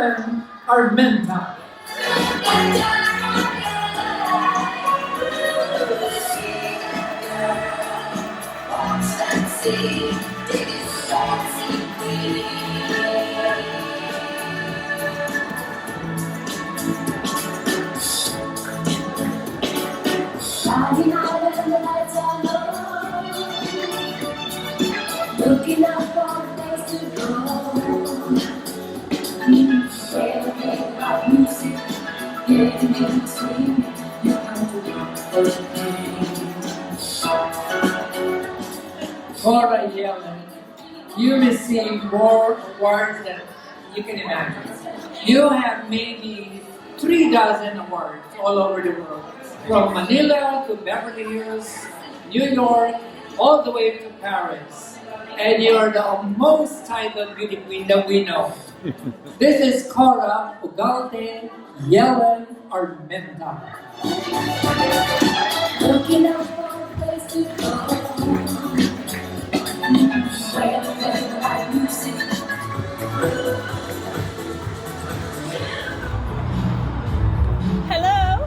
Yellen Armenta. Looking out for a place to go. Everything about music, getting in between. You come to me for Cora Yellen, you receive more awards than you can imagine. You have maybe 3 dozen awards all over the world, from Manila to Beverly Hills, New York, all the way to Paris. And you're the most titled beauty queen that we know. This is Cora Ugalde Yellen Armenta. looking out for a place to go. Everything about music. Hello!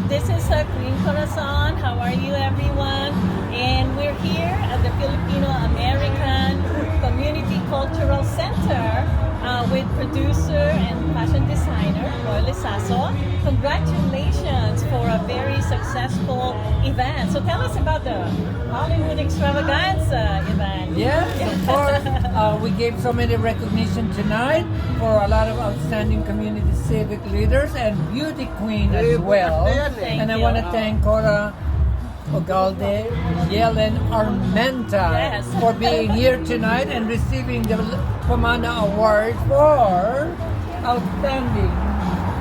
This is Queen Corazon. How are you, everyone? And we're here at the Filipino American Community Cultural Center with producer and fashion designer Roy Lisaso. Congratulations for a very successful event. So tell us about the Hollywood Extravaganza event. Yes, of course. We gave so many recognition tonight for a lot of outstanding community civic leaders and beauty queen as well. Thank And I you. want to thank Cora Ugalde Yellen Armenta Yes. for being here tonight and receiving the Pomana Award for outstanding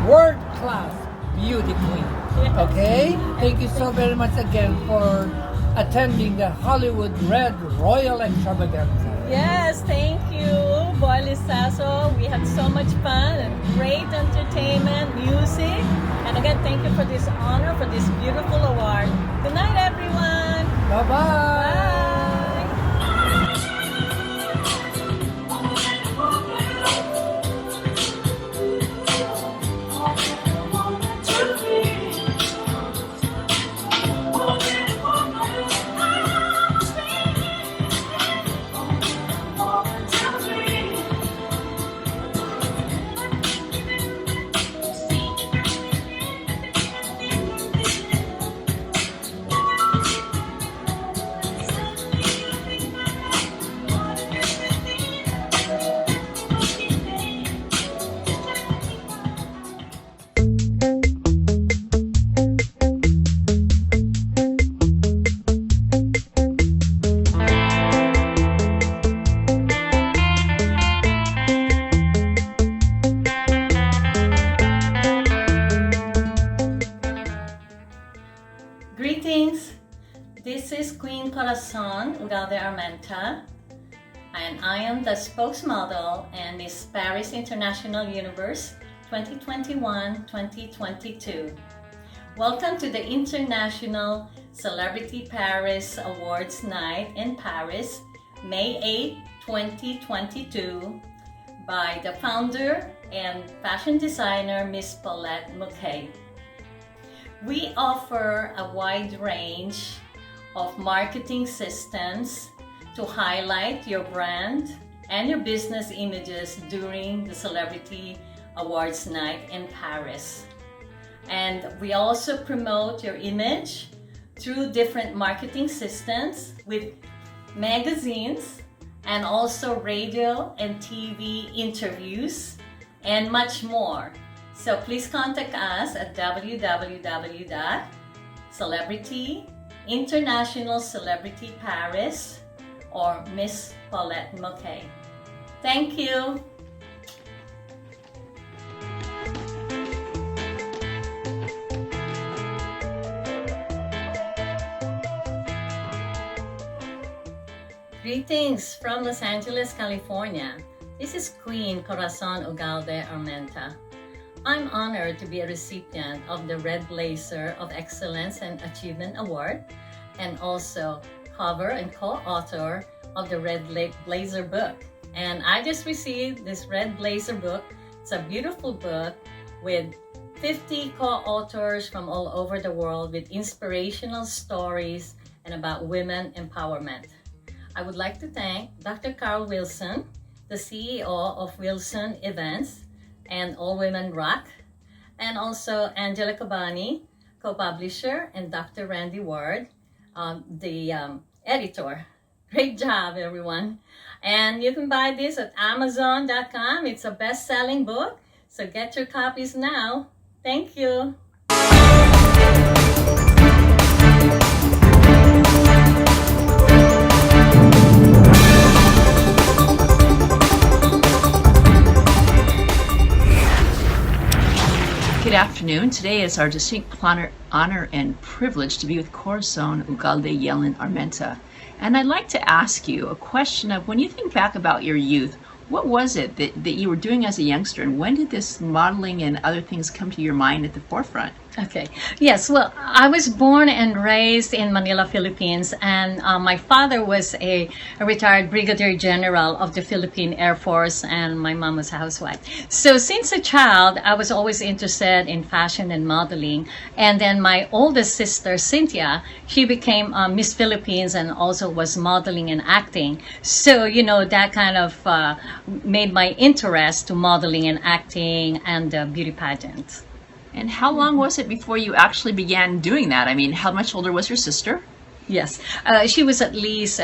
world-class beauty queen. Yes. Okay? Thank you so very much again for attending the Hollywood Red Royal Extravaganza. Yes, thank you, Boy Lisaso. We had so much fun and great entertainment, music. And again, thank you for this honor, for this beautiful award. Good night, everyone. Bye-bye! Bye. Greetings. This is Queen Corazon Ugalde Armenta, and I am the spokesmodel and Miss Paris International Universe 2021-2022. Welcome to the International Celebrity Paris Awards Night in Paris, May 8, 2022, by the founder and fashion designer Miss Paulette Mouquet. We offer a wide range of marketing systems to highlight your brand and your business images during the Celebrity Awards Night in Paris. And we also promote your image through different marketing systems with magazines and also radio and TV interviews and much more. So please contact us at www.celebrity International Celebrity Paris or Miss Paulette Mouquet. Thank you. Greetings from Los Angeles, California. This is Queen Corazon Ugalde Armenta. I'm honored to be a recipient of the Red Blazer of Excellence and Achievement Award and also cover and co-author of the Red Blazer book. And I just received this Red Blazer book. It's a beautiful book with 50 co-authors from all over the world with inspirational stories and about women empowerment. I would like to thank Dr. Carl Wilson, the CEO of Wilson Events and All Women Rock, and also Angela Cabani, co-publisher, and Dr. Randy Ward, the editor. Great job, everyone. And you can buy this at Amazon.com. It's a best-selling book, so get your copies now. Thank you. Good afternoon. Today is our distinct honor and privilege to be with Corazon, Ugalde, Yellen, Armenta. And I'd like to ask you a question of, when you think back about your youth, what was it that you were doing as a youngster, and when did this modeling and other things come to your mind at the forefront? Okay. Yes. Well, I was born and raised in Manila, Philippines, and my father was a retired brigadier general of the Philippine Air Force, and my mom was a housewife. So since a child, I was always interested in fashion and modeling. And then my oldest sister, Cynthia, she became Miss Philippines and also was modeling and acting. So, that kind of made my interest to modeling and acting and beauty pageants. And how long was it before you actually began doing that? I mean, how much older was your sister? Yes, she was at least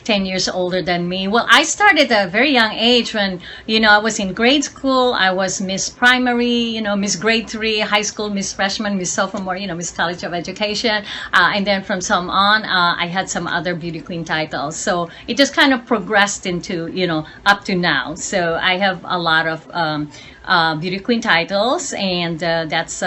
10 years older than me. Well, I started at a very young age when, I was in grade school. I was Miss Primary, Miss Grade 3, high school, Miss Freshman, Miss Sophomore, Miss College of Education. And then from some on, I had some other beauty queen titles. So it just kind of progressed into, up to now. So I have a lot of beauty queen titles, and that's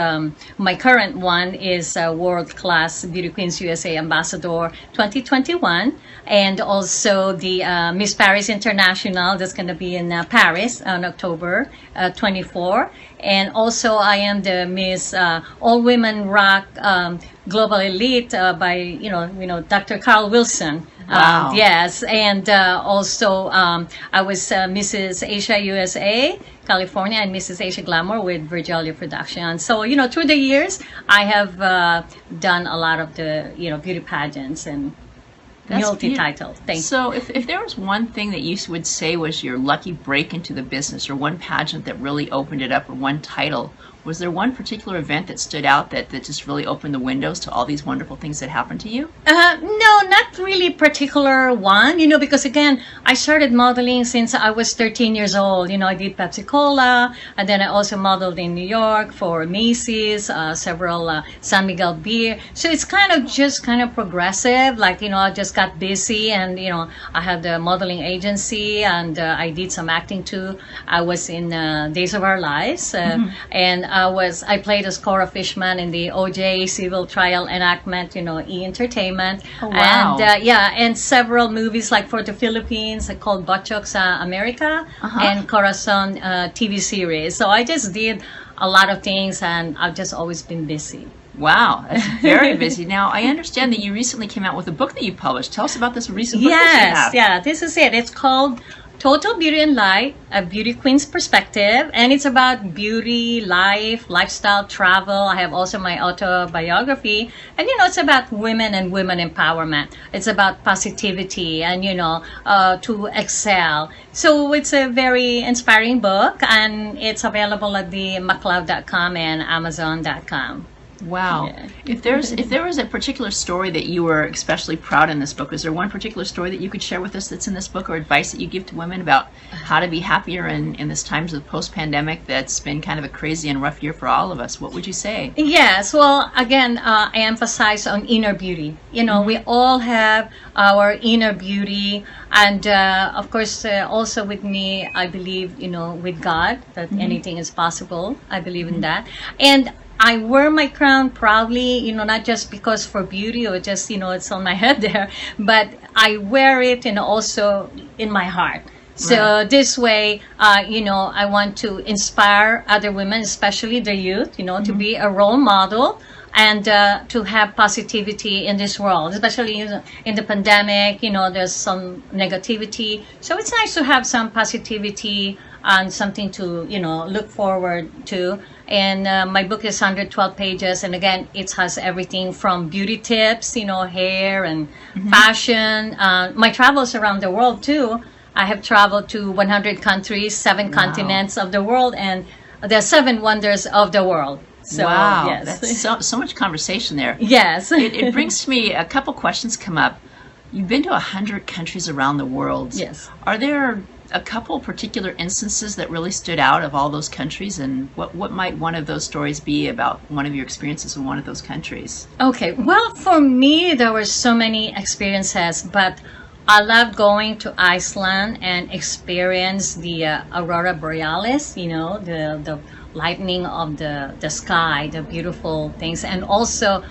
my current one is World Class Beauty Queens USA Ambassador 2021, and also the Miss Paris International that's going to be in Paris on October 24, and also I am the Miss All Women Rock Global Elite by Dr. Carl Wilson. Wow. Yes, and also I was Mrs. Asia USA California and Mrs. Asia Glamour with Virgilia Productions. So, through the years, I have done a lot of the, beauty pageants and multi-titles. So if there was one thing that you would say was your lucky break into the business, or one pageant that really opened it up, or one title, was there one particular event that stood out that just really opened the windows to all these wonderful things that happened to you? No, not really particular one, because again, I started modeling since I was 13 years old. I did Pepsi Cola, and then I also modeled in New York for Macy's, several San Miguel beer. So it's kind of progressive. Like, I just got busy, and, I had the modeling agency, and I did some acting too. I was in Days of Our Lives, and I played as Cora Fishman in the OJ civil trial enactment, E! Entertainment. Oh, wow. And and several movies like for the Philippines called Bachok's America and Corazon TV series. So I just did a lot of things, and I've just always been busy. Wow, that's very busy. Now, I understand that you recently came out with a book that you published. Tell us about this recent book that you have. Yes, yeah, this is it. It's called Total Beauty and Light, a beauty queen's perspective, and it's about beauty, life, lifestyle, travel. I have also my autobiography, and it's about women and women empowerment. It's about positivity and to excel. So it's a very inspiring book, and it's available at the MacLeod.com and Amazon.com. Wow. Yeah. If there was a particular story that you were especially proud in this book, is there one particular story that you could share with us that's in this book, or advice that you give to women about how to be happier in this times of post-pandemic that's been kind of a crazy and rough year for all of us? What would you say? Yes, well, again, I emphasize on inner beauty. We all have our inner beauty, and of course, also with me, I believe, with God, that anything is possible. I believe in that. And I wear my crown proudly, not just because for beauty or just, it's on my head there, but I wear it and also in my heart. So this way, I want to inspire other women, especially the youth, to be a role model and to have positivity in this world, especially in the pandemic. There's some negativity, so it's nice to have some positivity and something to look forward to. And my book is 112 pages, and again, it has everything from beauty tips, hair and fashion. My travels around the world too. I have traveled to 100 countries, 7 continents of the world, and the 7 wonders of the world. So, wow, yes. that's so much conversation there. Yes. It brings me a couple questions come up. You've been to 100 countries around the world. Yes. Are there a couple particular instances that really stood out of all those countries, and what might one of those stories be about one of your experiences in one of those countries? Okay, well, for me, there were so many experiences, but I love going to Iceland and experience the aurora borealis, the lightning of the sky, the beautiful things. And also,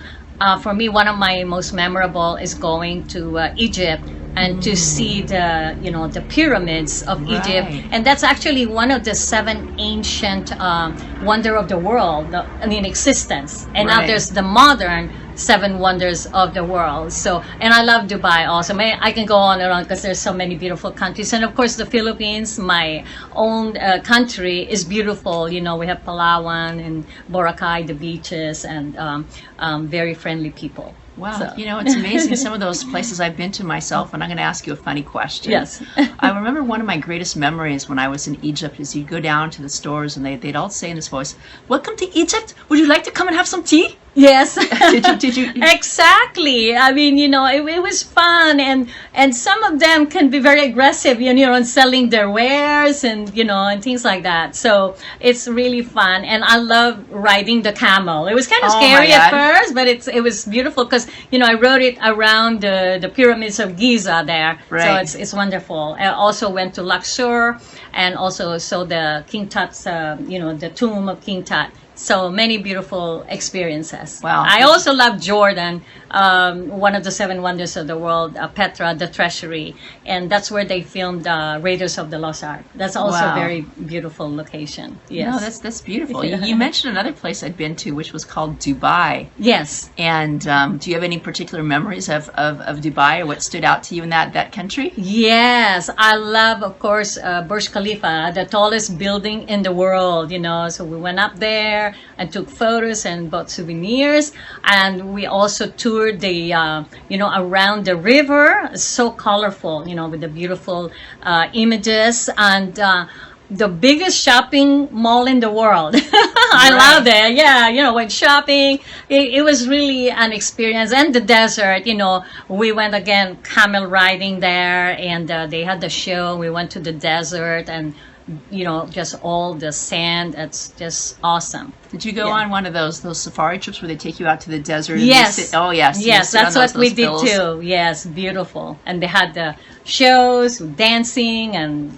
for me, one of my most memorable is going to Egypt and to see the pyramids of Egypt. And that's actually one of the 7 ancient wonder of the world in existence. And now there's the modern 7 wonders of the world. So, and I love Dubai also. I can go on and on because there's so many beautiful countries. And of course, the Philippines, my own country, is beautiful. We have Palawan and Boracay, the beaches, and very friendly people. Wow, So. It's amazing some of those places I've been to myself, and I'm going to ask you a funny question. Yes. I remember one of my greatest memories when I was in Egypt is you'd go down to the stores and they'd all say in this voice, "Welcome to Egypt. Would you like to come and have some tea?" Yes. Did you? Exactly. I mean, it was fun, and some of them can be very aggressive, in selling their wares and and things like that. So it's really fun, and I love riding the camel. It was kind of scary at first, but it was beautiful because I rode it around the pyramids of Giza there. Right. So it's wonderful. I also went to Luxor and also saw the King Tut's, the tomb of King Tut. So many beautiful experiences. Wow. I also love Jordan, one of the 7 wonders of the world, Petra, the treasury. And that's where they filmed Raiders of the Lost Ark. That's also a very beautiful location. Yes. No, that's beautiful. You mentioned another place I'd been to, which was called Dubai. Yes. And do you have any particular memories of Dubai, or what stood out to you in that country? Yes. I love, of course, Burj Khalifa, the tallest building in the world, So we went up there and took photos and bought souvenirs, and we also toured the around the river. So colorful, with the beautiful images, and the biggest shopping mall in the world. I love it. Yeah, went shopping. It was really an experience. And the desert, we went again camel riding there, and they had the show. We went to the desert, and just all the sand. It's just awesome. Did you go on one of those safari trips where they take you out to the desert? Yes. Oh, yes. Yes, that's what we did too. Yes, beautiful. And they had the shows, dancing, and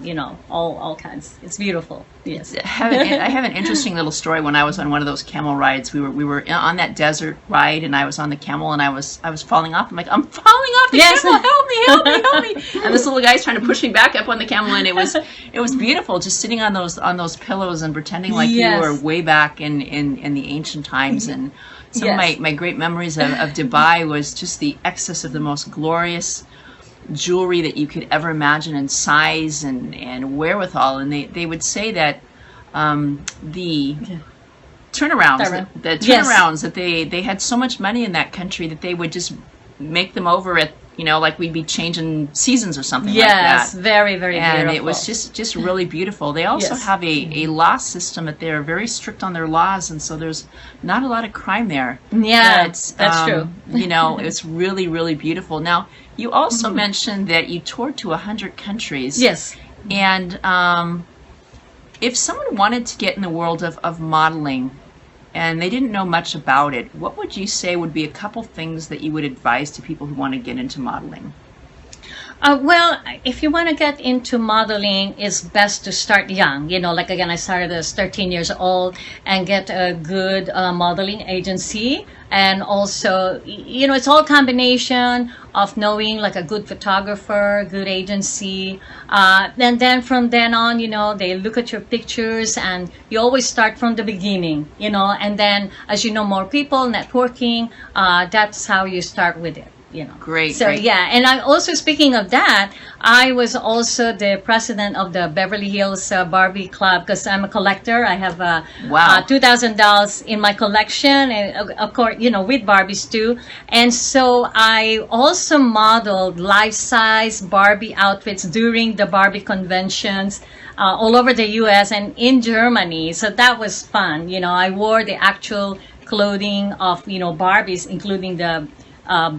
all kinds. It's beautiful. Yes. I have an interesting little story. When I was on one of those camel rides, we were on that desert ride, and I was on the camel, and I was falling off. I'm like, I'm falling off the camel. Help me! And this little guy's trying to push me back up on the camel, and it was beautiful, just sitting on those pillows and pretending like you were way back in the ancient times. And some of my great memories of Dubai was just the excess of the most glorious jewelry that you could ever imagine, in size and wherewithal. And they would say that the turnarounds that they had so much money in that country that they would just make them over at like we'd be changing seasons or something like that. Yes, very, very beautiful. And it was just really beautiful. They also have a law system that they're very strict on their laws, and so there's not a lot of crime there. Yeah, that's true. It's really, really beautiful. Now, you also mentioned that you toured to 100 countries. Yes. And if someone wanted to get in the world of modeling, and they didn't know much about it, what would you say would be a couple things that you would advise to people who want to get into modeling? Well, if you want to get into modeling, it's best to start young. Like again, I started as 13 years old and get a good modeling agency and also, it's all combination of knowing like a good photographer, good agency, and then from then on, they look at your pictures, and you always start from the beginning, and then as you know more people, networking, that's how you start with it. Great. So great. yeah, and I also, speaking of that, I was also the president of the Beverly Hills Barbie Club, because I'm a collector. I have Wow. $2,000 in my collection, and of course, with Barbies too. And so I also modeled life-size Barbie outfits during the Barbie conventions all over the U.S. and in Germany. So that was fun. I wore the actual clothing of Barbies, including the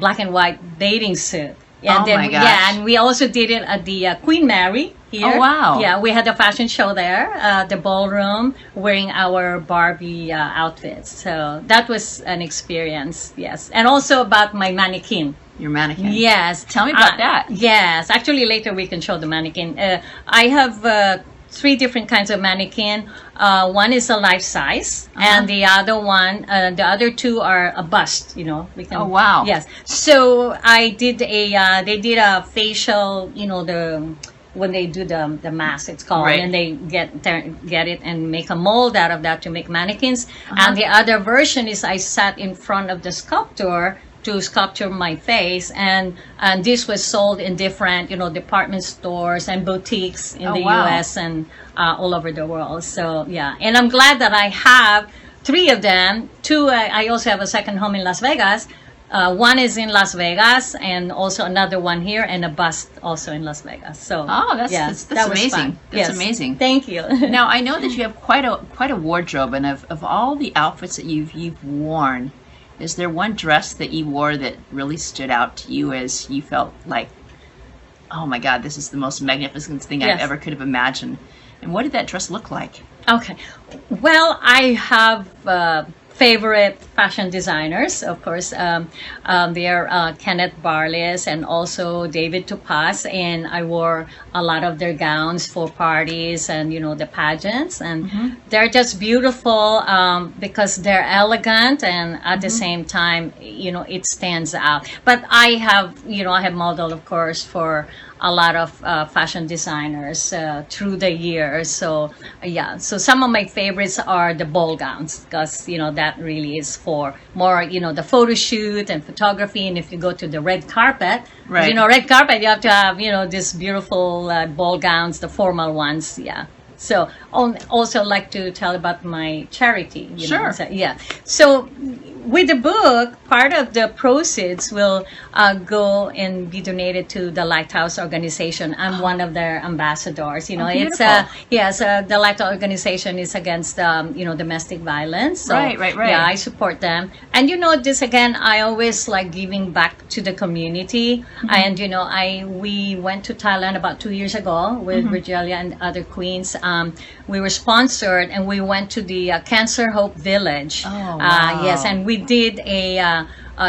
black and white bathing suit. Oh my gosh. Yeah, and we also did it at the Queen Mary here. Oh, wow. Yeah, we had a fashion show there, the ballroom, wearing our Barbie outfits. So that was an experience, yes. And also about my mannequin. Your mannequin. Yes. Tell me about that. Yes, actually later we can show the mannequin. I have 3 different kinds of mannequin. One is a life size, and the other one, the other 2 are a bust. We can. Oh, wow. Yes. So I did they did a facial. When they do the mask, it's called, Right. and they get it and make a mold out of that to make mannequins. And the other version is I sat in front of the sculptor to sculpture my face, and this was sold in different department stores and boutiques in the wow. US and all over the world. So yeah, and I'm glad that I have 3 of them. 2, I also have a second home in Las Vegas. One is in Las Vegas, and also another one here, and a bust also in Las Vegas. So that's that was amazing. fun. That's Yes. amazing. Thank you. Now I know that you have quite a wardrobe, and of all the outfits that you've worn, is there one dress that you wore that really stood out to you as you felt like, oh my God, this is the most magnificent thing Yes. I ever could have imagined? And what did that dress look like? Okay. Well, I have favorite fashion designers, of course. They're Kenneth Barles and also David Topaz, and I wore a lot of their gowns for parties and the pageants, and they're just beautiful because they're elegant, and at the same time it stands out. But I have modeled, of course, for a lot of fashion designers through the years. So so some of my favorites are the ball gowns, because that really is for more the photo shoot and photography. And if you go to the red carpet, Right. red carpet, you have to have these beautiful ball gowns, the formal ones. Yeah. So also like to tell about my charity. Sure. So, yeah. So with the book, part of the proceeds will go and be donated to the Lighthouse organization. I'm one of their ambassadors. It's the Lighthouse organization is against domestic violence. So, Right. Yeah, I support them. And this again, I always like giving back to the community. And we went to Thailand about 2 years ago with Virgilia and other queens. We were sponsored, and we went to the Cancer Hope Village. Oh, wow. Yes, and we did a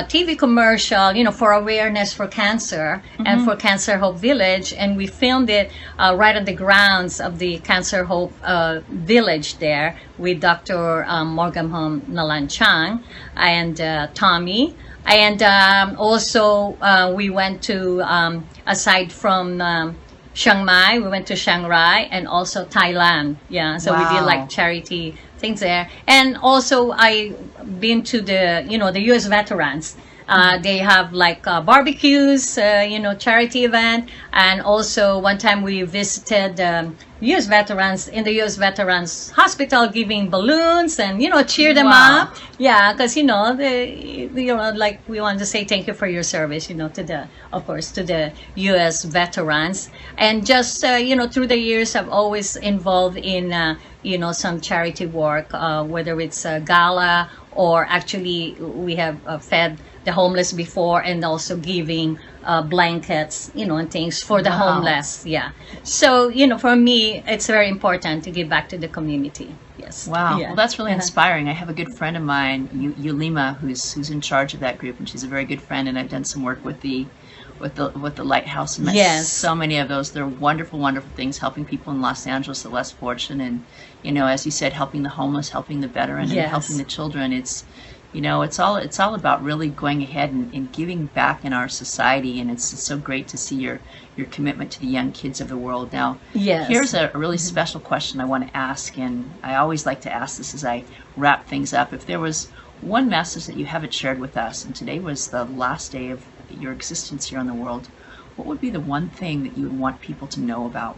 TV commercial, for awareness for cancer and for Cancer Hope Village, and we filmed it right on the grounds of the Cancer Hope Village there with Dr. Morgamham Nalanchang and Tommy. And also we went to, aside from Chiang Mai, we went to Chiang Rai and also Thailand. Yeah, so we did Wow. like charity things there. And also I been to the the US veterans. They have like barbecues, charity event. And also one time we visited U.S. veterans in the U.S. Veterans Hospital, giving balloons and cheer them Wow. up. Yeah, because like we want to say thank you for your service, to the U.S. veterans. And just through the years, I've always involved in some charity work, whether it's a gala or actually we have fed the homeless before, and also giving blankets, and things for the Wow. homeless. Yeah. So, for me, it's very important to give back to the community. Yes. Wow. Yeah. Well, that's really Uh-huh. inspiring. I have a good friend of mine, Yulima, who's in charge of that group, and she's a very good friend. And I've done some work with the Lighthouse. And met Yes. so many of those. They're wonderful, wonderful things, helping people in Los Angeles, the less fortunate, and as you said, helping the homeless, helping the veteran, and Yes. helping the children. You know, it's all about really going ahead and giving back in our society, and it's so great to see your commitment to the young kids of the world. Now, Yes. here's a really special question I want to ask, and I always like to ask this as I wrap things up. If there was one message that you haven't shared with us, and today was the last day of your existence here on the world, what would be the one thing that you would want people to know about?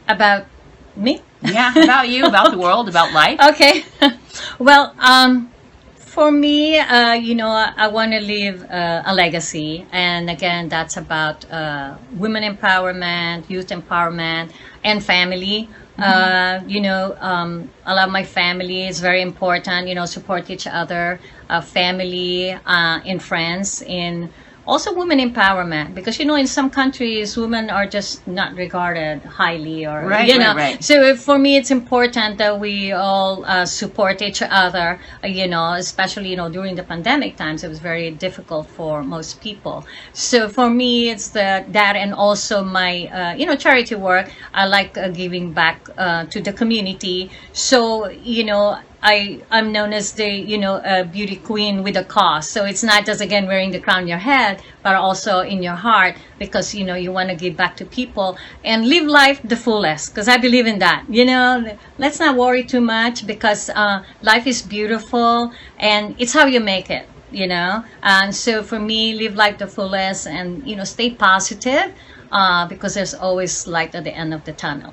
About me? Yeah, about you, about the world, about life. Okay. Well, for me, I want to leave a legacy. And again, that's about women empowerment, youth empowerment, and family. I love my family. It's very important, support each other, family, and friends, in also women empowerment, because in some countries women are just not regarded highly, or Right. So for me it's important that we all support each other, especially during the pandemic times. It was very difficult for most people. So for me it's that, and also my charity work. I like giving back to the community. So I'm known as the beauty queen with a cause. So it's not just again wearing the crown on your head, but also in your heart, because you want to give back to people and live life the fullest. Because I believe in that. Let's not worry too much, because life is beautiful and it's how you make it. And so for me, live life the fullest, and stay positive, because there's always light at the end of the tunnel.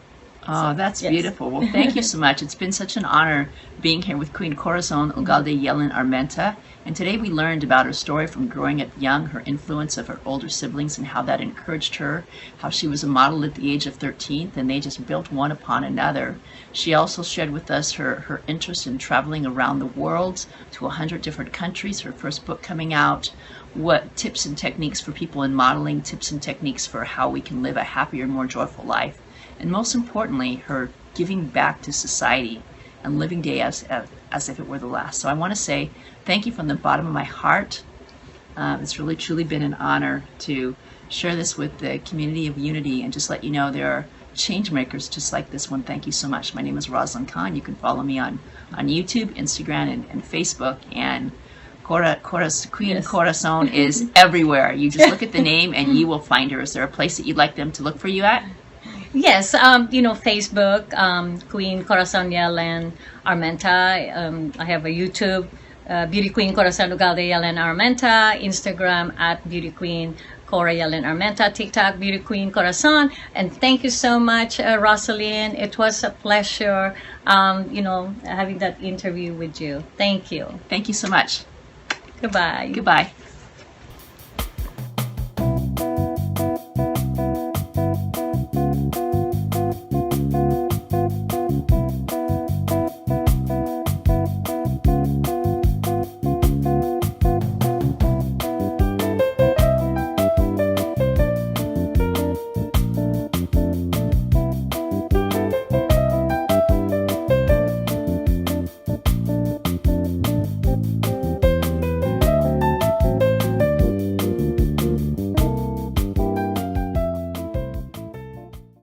Oh, that's yes. beautiful. Well, thank you so much. It's been such an honor being here with Queen Corazon Ugalde Yellen Armenta. And today we learned about her story from growing up young, her influence of her older siblings and how that encouraged her, how she was a model at the age of 13, and they just built one upon another. She also shared with us her interest in traveling around the world to 100 different countries, her first book coming out, what tips and techniques for people in modeling, tips and techniques for how we can live a happier, more joyful life. And most importantly, her giving back to society and living day as if it were the last. So I want to say thank you from the bottom of my heart. It's really truly been an honor to share this with the community of Unity, and just let you know there are change makers just like this one. Thank you so much. My name is Rosalind Khan. You can follow me on YouTube, Instagram, and Facebook. And Queen Yes. Corazon is everywhere. You just look at the name and you will find her. Is there a place that you'd like them to look for you at? Yes, Facebook, Queen Corazon Yellen Armenta. I have a YouTube, Beauty Queen Corazon Ugalde Yellen Armenta, Instagram at Beauty Queen Cora Yellen Armenta, TikTok Beauty Queen Corazon. And thank you so much, Rosalind. It was a pleasure, having that interview with you. Thank you. Thank you so much. Goodbye. Goodbye.